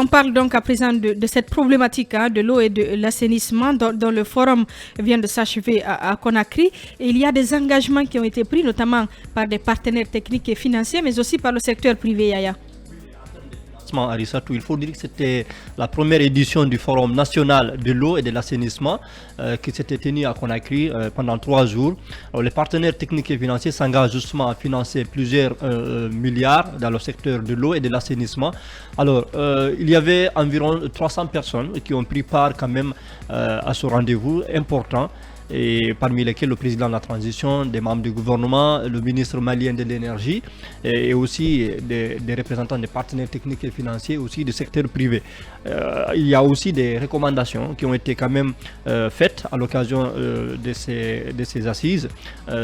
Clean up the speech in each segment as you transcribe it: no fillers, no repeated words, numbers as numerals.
On parle donc à présent de cette problématique de l'eau et de l'assainissement dont le forum vient de s'achever à Conakry. Et il y a des engagements qui ont été pris, notamment par des partenaires techniques et financiers, mais aussi par le secteur privé, Yaya. Arissatou, il faut dire que c'était la première édition du Forum national de l'eau et de l'assainissement qui s'était tenu à Conakry pendant 3 jours. Alors, les partenaires techniques et financiers s'engagent justement à financer plusieurs milliards dans le secteur de l'eau et de l'assainissement. Alors, il y avait environ 300 personnes qui ont pris part quand même à ce rendez-vous important, et parmi lesquels le président de la transition, des membres du gouvernement, le ministre malien de l'énergie et aussi des représentants des partenaires techniques et financiers, aussi du secteur privé. Il y a aussi des recommandations qui ont été quand même faites à l'occasion de ces assises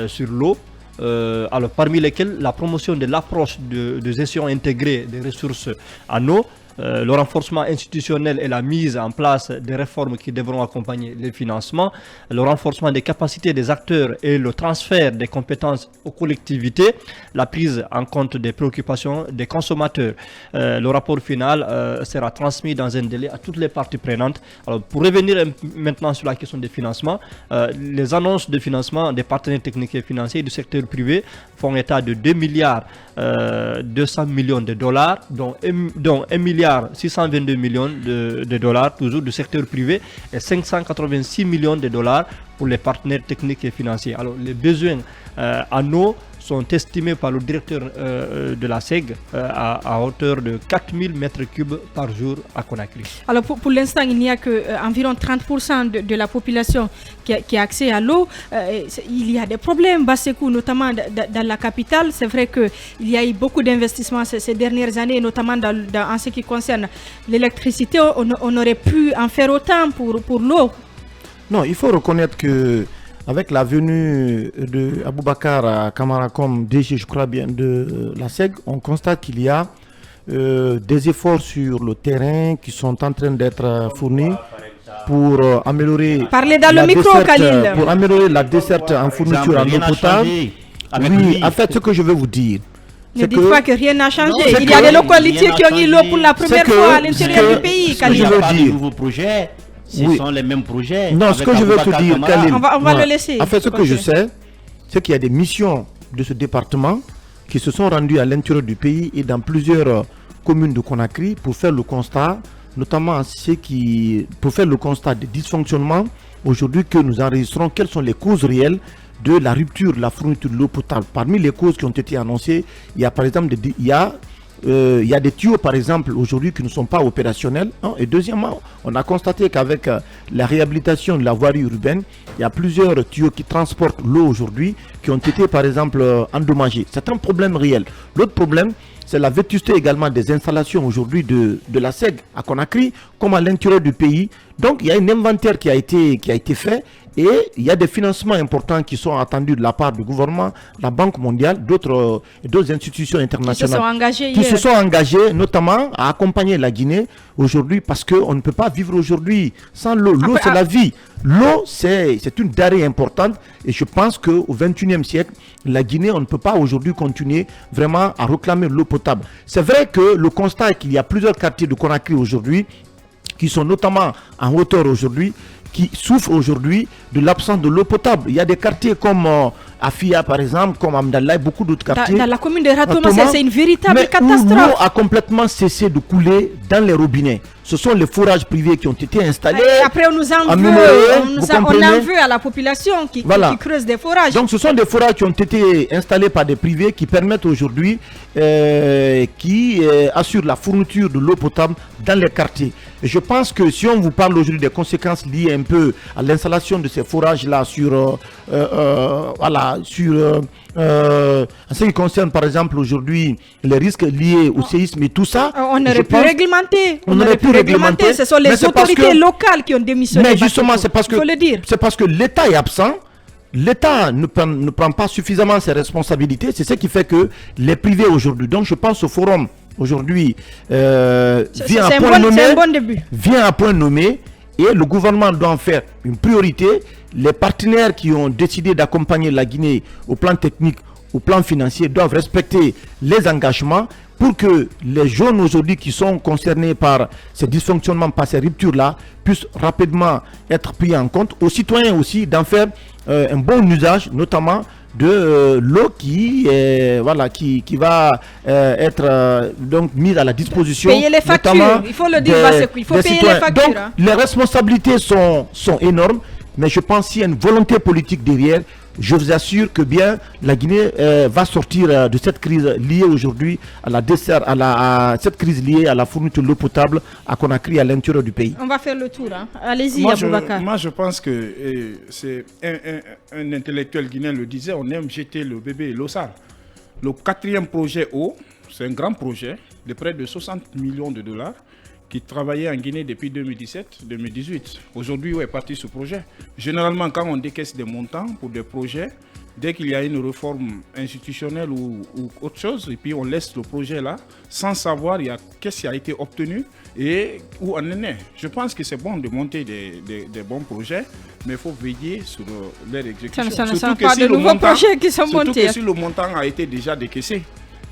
sur l'eau. Alors parmi lesquelles la promotion de l'approche de gestion intégrée des ressources en eau, le renforcement institutionnel et la mise en place des réformes qui devront accompagner les financements, le renforcement des capacités des acteurs et le transfert des compétences aux collectivités, la prise en compte des préoccupations des consommateurs. Le rapport final sera transmis dans un délai à toutes les parties prenantes. Alors, pour revenir maintenant sur la question des financements, les annonces de financement des partenaires techniques et financiers du secteur privé font état de 2 milliards 200 millions de dollars, dont 1 milliard 622 millions de dollars toujours du secteur privé et 586 millions de dollars pour les partenaires techniques et financiers. Alors les besoins en eau sont estimés par le directeur de la SEG à hauteur de 4000 mètres cubes par jour à Conakry. Alors pour l'instant, il n'y a qu'environ 30% de la population qui a accès à l'eau. Il y a des problèmes, Bassekou, notamment dans la capitale. C'est vrai qu'il y a eu beaucoup d'investissements ces dernières années, notamment en ce qui concerne l'électricité. On aurait pu en faire autant pour l'eau. Non, il faut reconnaître que avec la venue de Aboubacar Kamara comme DG, je crois bien, de la SEG, on constate qu'il y a des efforts sur le terrain qui sont en train d'être fournis pour améliorer. Parlez dans le micro, Khalil. Pour améliorer la desserte en fourniture en eau potable. Oui, en fait, ce que je veux vous dire. Ne dites pas que rien n'a changé. Il y a des localités qui ont eu l'eau pour la première fois à l'intérieur du pays, Khalil. Il n'y a pas de nouveaux projets. Ce sont les mêmes projets. Non, ce que je veux te dire, Khalil, on va le laisser. En fait, ce que je sais, c'est qu'il y a des missions de ce département qui se sont rendues à l'intérieur du pays et dans plusieurs communes de Conakry pour faire le constat, notamment pour faire le constat des dysfonctionnements aujourd'hui que nous enregistrons. Quelles sont les causes réelles de la rupture de la fourniture de l'eau potable? Parmi les causes qui ont été annoncées, il y a par exemple il y a des tuyaux par exemple aujourd'hui qui ne sont pas opérationnels, hein. Et deuxièmement, on a constaté qu'avec la réhabilitation de la voirie urbaine, il y a plusieurs tuyaux qui transportent l'eau aujourd'hui qui ont été par exemple endommagés. C'est un problème réel. L'autre problème, c'est la vétusté également des installations aujourd'hui de la SEG à Conakry comme à l'intérieur du pays. Donc il y a un inventaire qui a été fait. Et il y a des financements importants qui sont attendus de la part du gouvernement, la Banque mondiale, d'autres institutions internationales qui se sont engagées notamment à accompagner la Guinée aujourd'hui parce qu'on ne peut pas vivre aujourd'hui sans l'eau. L'eau, c'est la vie. L'eau, c'est une denrée importante et je pense qu'au XXIe siècle, la Guinée, on ne peut pas aujourd'hui continuer vraiment à réclamer l'eau potable. C'est vrai que le constat est qu'il y a plusieurs quartiers de Conakry aujourd'hui qui sont notamment en hauteur aujourd'hui, qui souffrent aujourd'hui de l'absence de l'eau potable. Il y a des quartiers comme Afia par exemple, comme Amdallah, beaucoup d'autres quartiers. Dans la commune de Ratoma, c'est une véritable catastrophe. L'eau a complètement cessé de couler dans les robinets. Ce sont les forages privés qui ont été installés. Et après, on nous en veut à la population qui creuse des forages. Donc, ce sont des forages qui ont été installés par des privés qui permettent aujourd'hui, qui assurent la fourniture de l'eau potable dans les quartiers. Et je pense que si on vous parle aujourd'hui des conséquences liées un peu à l'installation de ces forages-là en ce qui concerne par exemple aujourd'hui les risques liés au séisme et tout ça, on aurait pu réglementer. Ce sont les autorités locales qui ont démissionné. Mais justement, c'est parce que l'État est absent. L'État ne prend pas suffisamment ses responsabilités. C'est ce qui fait que les privés aujourd'hui, donc je pense au forum aujourd'hui, vient à point nommé et le gouvernement doit en faire une priorité. Les partenaires qui ont décidé d'accompagner la Guinée au plan technique, au plan financier, doivent respecter les engagements pour que les jeunes aujourd'hui qui sont concernés par ces dysfonctionnements, par ces ruptures-là, puissent rapidement être pris en compte, aux citoyens aussi d'en faire un bon usage, notamment de l'eau qui va être donc mise à la disposition. Payer les factures, il faut le dire, il faut payer les factures. Donc, les responsabilités sont énormes, mais je pense qu'il y a une volonté politique derrière. Je vous assure que bien la Guinée va sortir de cette crise liée aujourd'hui à la dessert, à cette crise liée à la fourniture de l'eau potable à Conakry, à l'intérieur du pays. On va faire le tour. Hein. Allez-y, Aboubakar. Moi, je pense que c'est un intellectuel guinéen le disait, on aime jeter le bébé et l'eau sale. Le 4e projet eau, c'est un grand projet de près de 60 millions de dollars qui travaillait en Guinée depuis 2017-2018. Aujourd'hui, où est parti ce projet? Généralement, quand on décaisse des montants pour des projets, dès qu'il y a une réforme institutionnelle ou autre chose, et puis on laisse le projet là, sans savoir qu'est-ce qui a été obtenu et où on en est. Je pense que c'est bon de monter des bons projets, mais il faut veiller sur leur exécution. Ça ne sont pas de nouveaux projets qui sont montés. Surtout que si le montant a été déjà décaissé,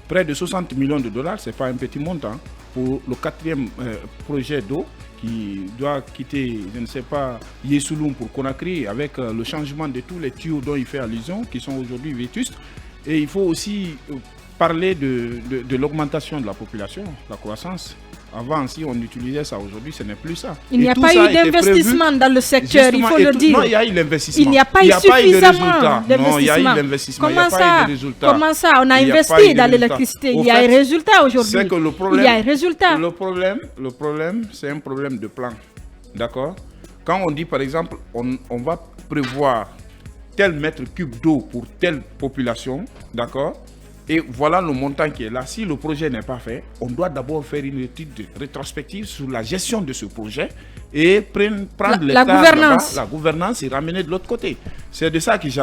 près de 60 millions de dollars, ce n'est pas un petit montant. Pour le 4e projet d'eau qui doit quitter, je ne sais pas, Yesouloum pour Conakry avec le changement de tous les tuyaux dont il fait allusion, qui sont aujourd'hui vétustes. Et il faut aussi parler de l'augmentation de la population, la croissance. Avant, si on utilisait ça, aujourd'hui, ce n'est plus ça. Il n'y a pas eu d'investissement dans le secteur, il faut le dire. Non, il y a eu l'investissement. Il n'y a pas eu suffisamment d'investissement. Non, il y a eu l'investissement. Comment ça? On a investi dans l'électricité. Il y a un résultat aujourd'hui. C'est que le problème, il y a un résultat. Le problème, c'est un problème de plan. D'accord? Quand on dit, par exemple, on va prévoir tel mètre cube d'eau pour telle population, d'accord? Et voilà le montant qui est là. Si le projet n'est pas fait, on doit d'abord faire une étude rétrospective sur la gestion de ce projet et prendre la gouvernance et ramener de l'autre côté. C'est de ça qu'il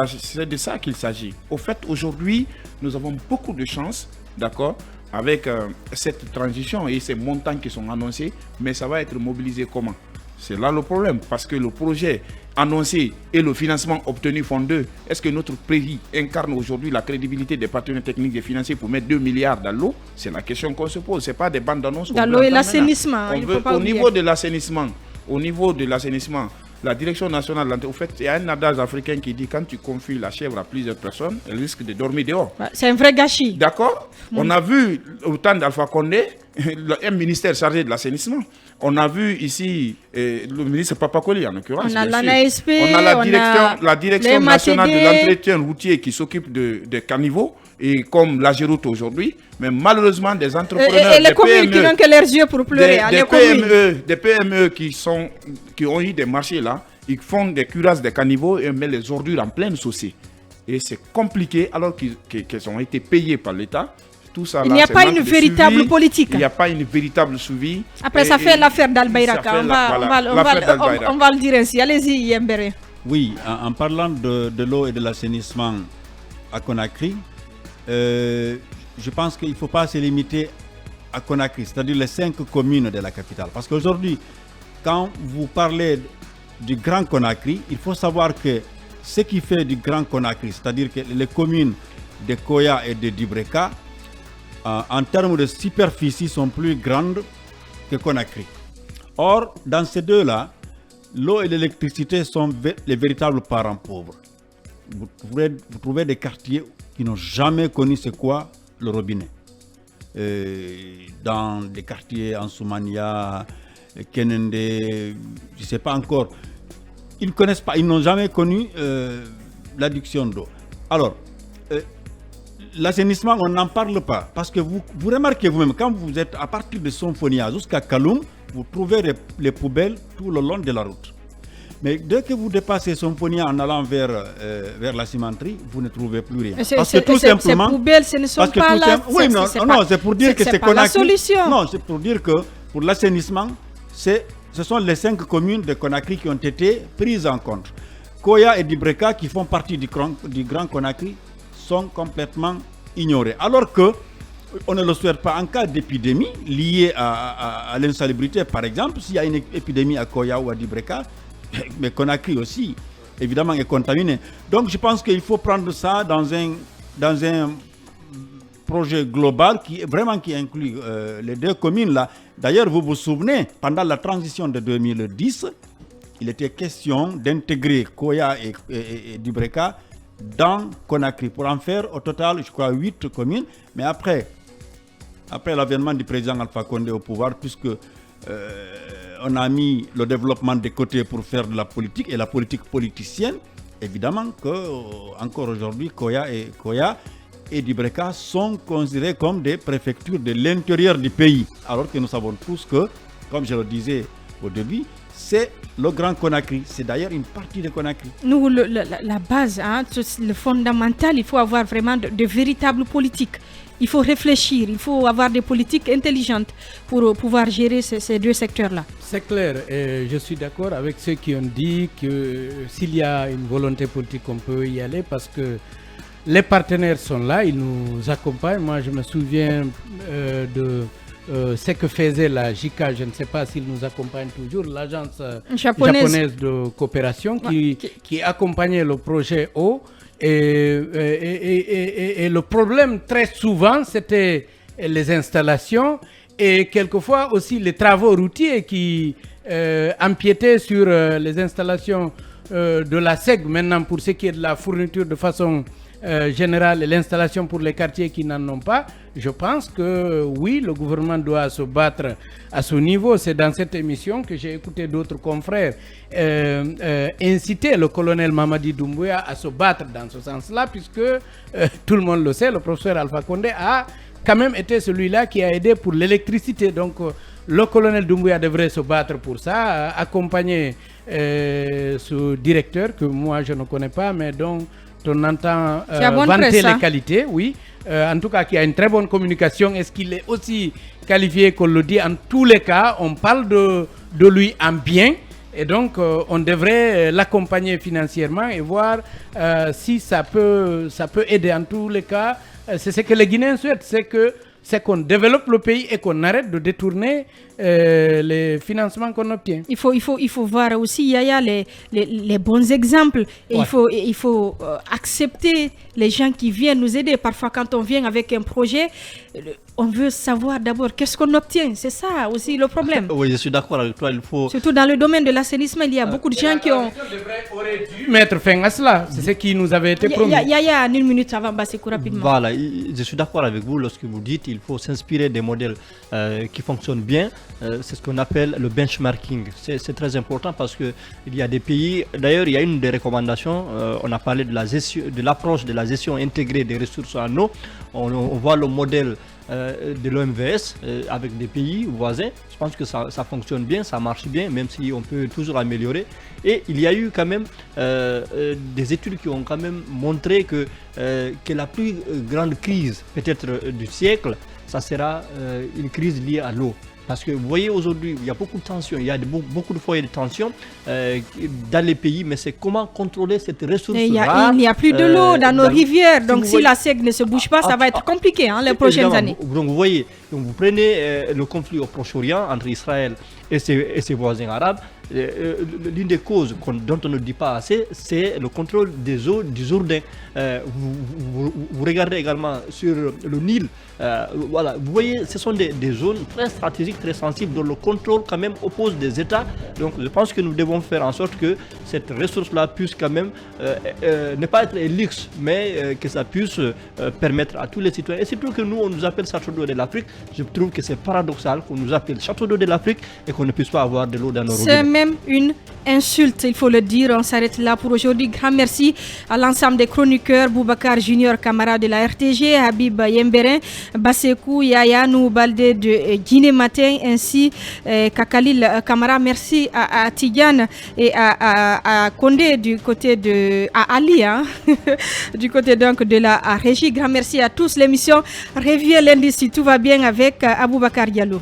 s'agit. Au fait, aujourd'hui, nous avons beaucoup de chance, d'accord, avec cette transition et ces montants qui sont annoncés, mais ça va être mobilisé comment? C'est là le problème, parce que le projet annoncé et le financement obtenu font deux. Est-ce que notre pays incarne aujourd'hui la crédibilité des partenaires techniques et financiers pour mettre 2 milliards dans l'eau? C'est la question qu'on se pose. Ce n'est pas des bandes d'annonces. Dans l'eau et l'assainissement. Au niveau de l'assainissement, la direction nationale de l'entreprise, au fait, il y a un adage africain qui dit quand tu confies la chèvre à plusieurs personnes, elle risque de dormir dehors. C'est un vrai gâchis. D'accord? On a vu au temps d'Alpha Condé, un ministère chargé de l'assainissement. On a vu ici le ministre Papakoli en l'occurrence. On a l'ANASP, on a la direction nationale de l'entretien routier qui s'occupe des caniveaux et comme la Géroute aujourd'hui. Mais malheureusement, des entrepreneurs, et les communes qui n'ont que leurs yeux pour pleurer. Des PME qui ont eu des marchés là, ils font des cuirasses des caniveaux et mettent les ordures en pleine chaussée. Et c'est compliqué alors qu'elles ont été payées par l'État. Tout ça, il n'y a pas une véritable politique. Il n'y a pas une véritable suivi. Après, ça fait l'affaire d'Al-Bayraka. On va le dire ainsi. Allez-y, Yembere. Oui, en parlant de l'eau et de l'assainissement à Conakry, je pense qu'il ne faut pas se limiter à Conakry, c'est-à-dire les 5 communes de la capitale. Parce qu'aujourd'hui, quand vous parlez du Grand Conakry, il faut savoir que ce qui fait du Grand Conakry, c'est-à-dire que les communes de Koya et de Dibreka, en termes de superficie, sont plus grandes que Conakry. Or, dans ces deux-là, l'eau et l'électricité sont les véritables parents pauvres. Vous trouvez des quartiers qui n'ont jamais connu c'est quoi le robinet. Dans des quartiers en Soumania, Kenende, je ne sais pas encore. Ils ne connaissent pas, ils n'ont jamais connu l'adduction d'eau. Alors, l'assainissement, on n'en parle pas. Parce que vous remarquez vous-même, quand vous êtes à partir de Sonfonia jusqu'à Kaloum, vous trouvez les poubelles tout le long de la route. Mais dès que vous dépassez Sonfonia en allant vers la cimenterie, vous ne trouvez plus rien. Parce que tout simplement, ces poubelles, ce ne sont pas là. Oui, non, c'est pour dire que c'est pas la solution. Non, c'est pour dire que pour l'assainissement, ce sont les 5 communes de Conakry qui ont été prises en compte. Koya et Dibreka, qui font partie du Grand Conakry, sont complètement ignorés. Alors que, on ne le souhaite pas en cas d'épidémie liée à l'insalubrité, par exemple, s'il y a une épidémie à Koya ou à Dibreka, mais Conakry aussi, évidemment, est contaminé. Donc, je pense qu'il faut prendre ça dans un projet global qui inclut les deux communes là. D'ailleurs, vous vous souvenez, pendant la transition de 2010, il était question d'intégrer Koya et Dubreka dans Conakry pour en faire au total, je crois, 8 communes. Mais après l'avènement du président Alpha Condé au pouvoir, puisque on a mis le développement de côté pour faire de la politique et la politique politicienne, évidemment que encore aujourd'hui, Koya et Dubreka sont considérés comme des préfectures de l'intérieur du pays. Alors que nous savons tous que, comme je le disais au début, c'est le Grand Conakry. C'est d'ailleurs une partie de Conakry. Nous, la base, hein, le fondamental, il faut avoir vraiment de véritables politiques. Il faut réfléchir, il faut avoir des politiques intelligentes pour pouvoir gérer ces deux secteurs-là. C'est clair, et je suis d'accord avec ceux qui ont dit que s'il y a une volonté politique, on peut y aller parce que les partenaires sont là, ils nous accompagnent. Moi, je me souviens de ce que faisait la JICA, je ne sais pas s'ils nous accompagnent toujours, l'agence japonaise de coopération qui accompagnait le projet eau. Et le problème très souvent, c'était les installations et quelquefois aussi les travaux routiers qui empiétaient sur les installations de la SEG. Maintenant, pour ce qui est de la fourniture de façon générale et l'installation pour les quartiers qui n'en ont pas, je pense que oui, le gouvernement doit se battre à ce niveau. C'est dans cette émission que j'ai écouté d'autres confrères inciter le colonel Mamadi Doumbouya à se battre dans ce sens-là, puisque tout le monde le sait, le professeur Alpha Condé a quand même été celui-là qui a aidé pour l'électricité. Donc le colonel Doumbouya devrait se battre pour ça, accompagner ce directeur que moi je ne connais pas, mais dont on entend vanter les qualités, oui. En tout cas, qui a une très bonne communication. Est-ce qu'il est aussi qualifié qu'on le dit? En tous les cas, on parle de lui en bien. Et donc, on devrait l'accompagner financièrement et voir si ça peut aider. En tous les cas, c'est ce que les Guinéens souhaitent, c'est qu'on développe le pays et qu'on arrête de détourner les financements qu'on obtient. Il faut voir aussi, Yaya, les bons exemples. Et ouais. Il faut accepter les gens qui viennent nous aider. Parfois, quand on vient avec un projet, on veut savoir d'abord qu'est-ce qu'on obtient. C'est ça aussi le problème. Oui, je suis d'accord avec toi. Il faut... Surtout dans le domaine de l'assainissement, il y a beaucoup de gens qui ont... aurait dû mettre fin à cela. C'est ce qui nous avait été promis. Yaya, en une minute avant, Basekou, rapidement. Voilà, je suis d'accord avec vous lorsque vous dites qu'il faut s'inspirer des modèles qui fonctionnent bien. C'est ce qu'on appelle le benchmarking. C'est très important parce qu'il y a des pays... D'ailleurs, il y a une des recommandations. On a parlé de l'approche de la gestion intégrée des ressources en eau. On voit le modèle de l'OMVS avec des pays voisins. Je pense que ça fonctionne bien, ça marche bien, même si on peut toujours améliorer. Et il y a eu quand même des études qui ont quand même montré que la plus grande crise peut-être du siècle, ça sera une crise liée à l'eau. Parce que vous voyez aujourd'hui, il y a beaucoup de tensions, il y a beaucoup de foyers de tension dans les pays, mais c'est comment contrôler cette ressource rare. Il n'y a plus de l'eau dans nos rivières, donc si la SEG ne se bouge pas, ça va être compliqué les prochaines années. Donc vous voyez, vous prenez le conflit au Proche-Orient entre Israël et ses voisins arabes. L'une des causes dont on ne dit pas assez, c'est le contrôle des eaux du Jourdain. Vous regardez également sur le Nil, voilà, vous voyez, ce sont des zones très stratégiques, très sensibles, dont le contrôle quand même oppose des États. Donc je pense que nous devons faire en sorte que cette ressource-là puisse quand même ne pas être un luxe, mais que ça puisse permettre à tous les citoyens. Et surtout que nous, on nous appelle château d'eau de l'Afrique. Je trouve que c'est paradoxal qu'on nous appelle château d'eau de l'Afrique et qu'on ne puisse pas avoir de l'eau dans nos robinets. Une insulte, il faut le dire. On s'arrête là pour aujourd'hui. Grand merci à l'ensemble des chroniqueurs, Boubacar Junior, camarade de la RTG, Habib Yemberin, Basekou, Yaya Noubalde de Guinée Matin, ainsi Kakalil Kamara. Merci à Tidiane et à Condé du côté de... à Ali, hein, du côté donc de la régie. Grand merci à tous. L'émission revient lundi si tout va bien avec Aboubakar Diallo.